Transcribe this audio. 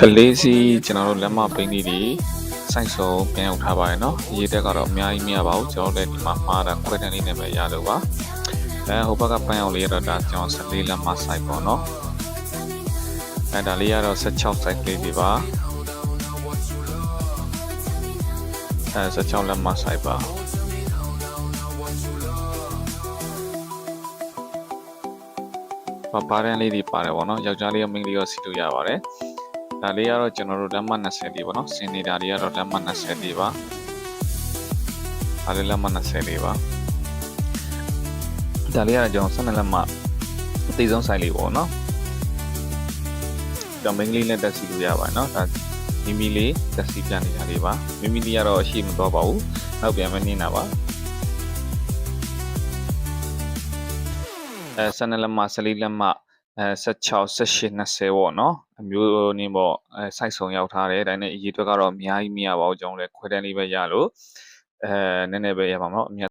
ကလေးစီကျွန်တော်တို့လက်မပိန်းလေးတွေစိုက်ဆုံးပြန်ရောက်ထားပါတယ်နော်ရေးတက်ကတော့အများကြီးမရပါဘူးကျွန်တော်လည်းဒီမှာမှားတာခွဲတန်းလေးနဲ့ပဲရလို့ပါဟိုဘက်ကပန်းရောက်လေးတော့ဒါကျွန်တော်14လက်မစိုက်ပေါ့နော်ဒါလေးကတော့16စိုက်ကလေးတွေပါ16လက်မစိုက်ပါပါရန်လေးတွေပါတယ်ပေါ့နော်ယောက်ျားလေးရောမိန်းကလေးရောစီလို့ရပါတယ်ဒါလေးကတော့ကျွန်တော်တို့လက်မ20လေးပေါ့နော်စင်နေတာတွေကတော့လက်မ20လေးပါအားလေးလက်မ20လေးပါဒါလေးကတော့ကျွန်တော်12လက်မအသေးဆုံး size လေးပေါ့နော်ဒါမိန်းကလေးနဲ့တက်စီလို့ရပါတယ်နော်ဒါမိမိလေးတက်စီပြန်နေတာလေးပါမိမိလေးကတော့အရှိမတော့ပါဘူးနောက်ပြန်မနေတာပါ12လက်မ14လက်မ16 18 20ပေါ့နော်အမျိုးနည်းပေါ့စိုက်ဆောင်ရောက်ထားတယ်ဒါနဲ့အရေးအတွက်ကတော့အများကြီးမရပါဘူးကျွန်တော်လည်းခွဲတန်းလေးပဲရလို့နည်းနည်းပဲရပါမှာเนาะ